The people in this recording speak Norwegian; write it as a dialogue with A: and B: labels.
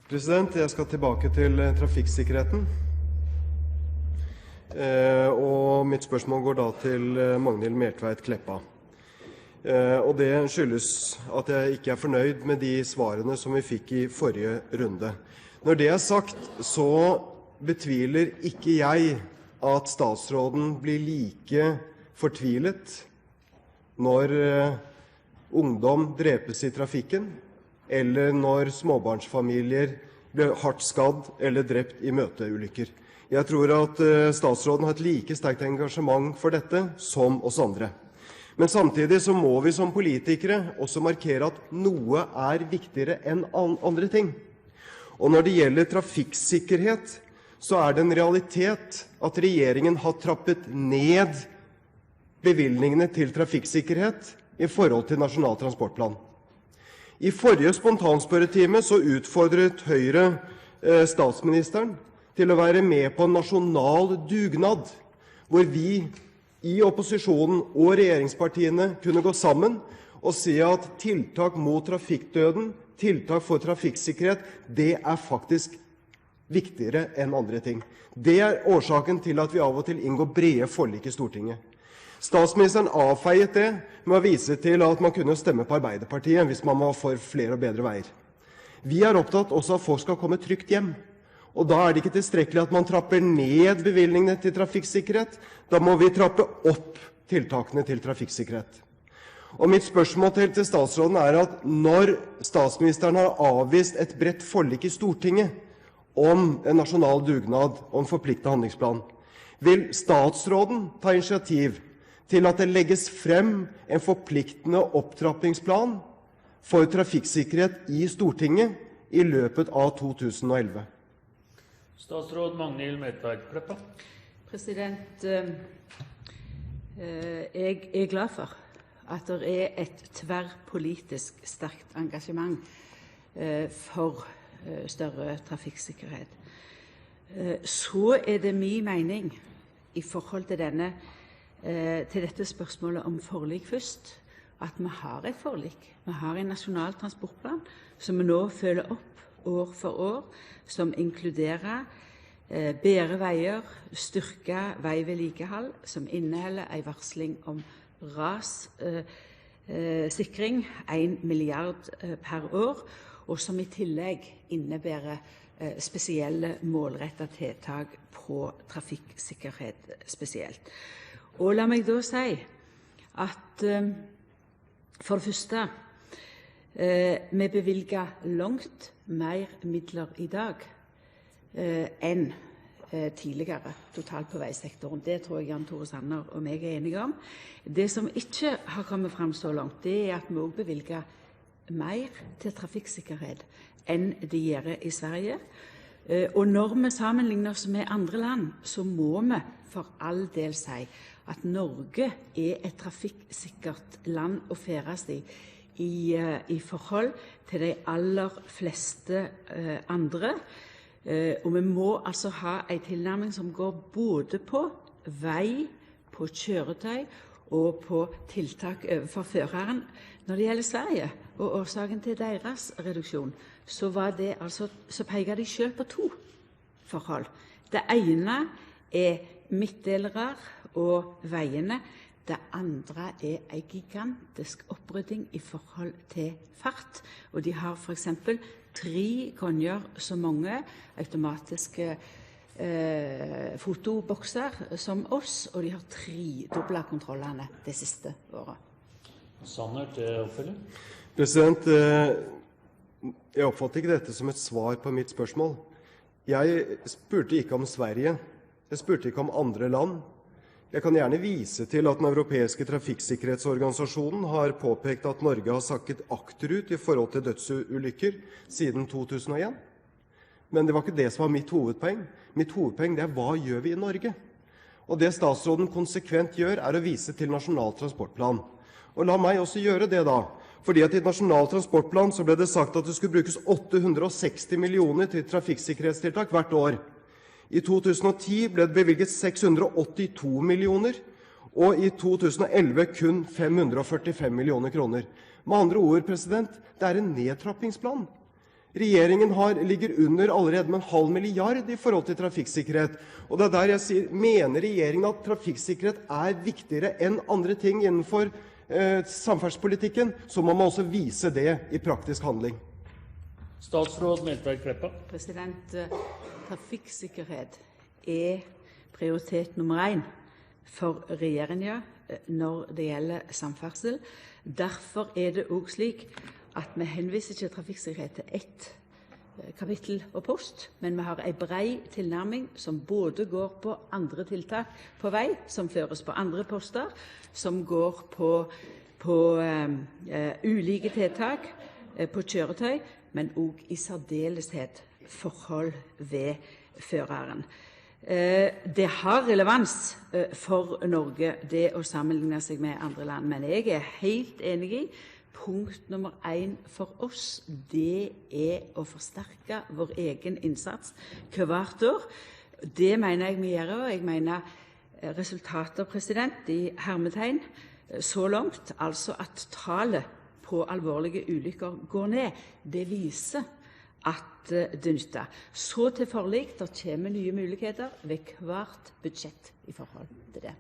A: Jeg skal tilbake til trafikksikkerheten. Og mitt spørsmål går da til Magnhild Meltveit Kleppa. Og det skyldes at jeg ikke er fornøyd med de svarene som vi fikk i forrige runde. Når det er sagt, så betviler ikke jeg at statsråden blir like fortvilet når ungdom drepes i trafikken, eller når småbarnsfamilier blir hardt skadd eller drept i møteulykker. Jeg tror at statsråden har et like sterkt engasjement for dette som oss andre. Men samtidig så må vi som politikere også markere at noe er viktigere enn andre ting. Og når det gjelder trafikksikkerhet, så er det en realitet at regjeringen har trappet ned bevilgningene til trafikksikkerhet i forhold til Nasjonal transportplan. I forrige spontanspørretime så utfordret Høyre statsministeren til å være med på en nasjonal dugnad, hvor vi i opposisjonen og regjeringspartiene kunne gå sammen og si at tiltak mot trafikkdøden, tiltak for trafikksikkerhet, det er faktisk viktigere enn andre ting. Det er årsaken til at vi av og til inngår brede forlik i Stortinget. Statsministeren avfeiet det med å vise til at man kunne stemme på Arbeiderpartiet hvis man var for flere og bedre veier. Vi er opptatt også at folk skal komme trygt hjem. Og da er det ikke tilstrekkelig at man trapper ned bevilgningene til trafikksikkerhet. Da må vi trappe opp tiltakene til trafikksikkerhet. Og mitt spørsmål til statsråden er at når statsministeren har avvist et bredt forlik i Stortinget om en nasjonal dugnad og en forpliktende handlingsplan, vil statsråden ta initiativ til at det legges frem en forpliktende opptrappingsplan for trafikksikkerhet i Stortinget i løpet av 2011?
B: Statsråd Magnhild Meltveit Kleppa.
C: Jeg er glad for at det er et tverrpolitisk sterkt engasjement for større trafikksikkerhet. Så er det min mening i forhold til dette spørsmålet om forlik først, at vi har et forlik. Vi har en nasjonal transportplan som vi nå følger opp år for år, som inkluderer bedre veier, styrket veivedlikehold, som inneholder en varsling om rassikring, 1 milliard per år, og som i tillegg innebærer spesielle målrettede tiltak på trafikksikkerhet spesielt. Og la meg da si at for det første, vi bevilger langt mer midler i dag enn tidligere totalt på veisektoren. Det tror jeg Jan Tore Sanner og meg er enige om. Det som ikke har kommet fram så langt, det er at vi også bevilger mer til trafikksikkerhet enn de gjør i Sverige. Og når vi sammenligner oss med andre land, så må vi for all del si at Norge er et trafikksikkert land å ferdes i forhold til de aller fleste andre. Og vi må altså ha en tilnærming som går både på vei, på kjøretøy og på tiltak overfor føreren. Når det gjelder Sverige og årsaken til deres reduksjon, så peker de selv på 2 forhold. Det ene er midtdelere og veiene. Det andre er en gigantisk opprydding i forhold til fart. Og de har for eksempel 3 ganger så mange automatiske fotobokser som oss, og de har 3-doblet kontrollene det siste året.
B: Sanner til oppfølging.
A: Jeg oppfatter ikke dette som et svar på mitt spørsmål. Jeg spurte ikke om Sverige. Jeg spurte ikke om andre land. Jeg kan gjerne vise til at den europeiske trafikksikkerhetsorganisasjonen har påpekt at Norge har sakket akterut i forhold til dødsulykker siden 2001. Men det var ikke det som var mitt hovedpoeng. Mitt hovedpoeng det er hva gjør vi i Norge? Og det statsråden konsekvent gjør er å vise til Nasjonal transportplan. Og la meg også gjøre det da. Fordi at i Nasjonal transportplan så ble det sagt at det skulle brukes 860 millioner til trafikksikkerhetstiltak hvert år. I 2010 ble det bevilget 682 millioner, og i 2011 kun 545 millioner kroner. Med andre ord, det er en nedtrappingsplan. Regjeringen ligger under allerede med 0,5 milliard i forhold til trafikksikkerhet. Og det der jeg sier, mener regjeringen at trafikksikkerhet viktigere enn andre ting innenfor samferdselspolitikken, så må man også vise det i praktisk handling.
B: Statsråd Meltveit Kleppa.
C: Trafikksikkerhet prioritet nummer 1 for regjeringa når det gjelder samferdsel. Derfor det også slik at vi henviser ikke trafikksikkerhet til ett kapittel og post, men vi har en bred tilnærming som både går på andre tiltak på vei, som føres på andre poster, som går på ulike tiltak på kjøretøy, men også i særdeleshet forhold ved føreren. Det har relevans for Norge det å sammenligne seg med andre land, men jeg helt enig i punkt nummer 1 for oss, det å forsterke vår egen innsats hvert år. Det mener jeg vi gjør, og jeg mener resultater i hermetegn så langt, altså at tallet på alvorlige ulykker går ned, det viser at det nytter. Så til forlik, det kommer nye muligheter ved hvert budsjett i forhold til det.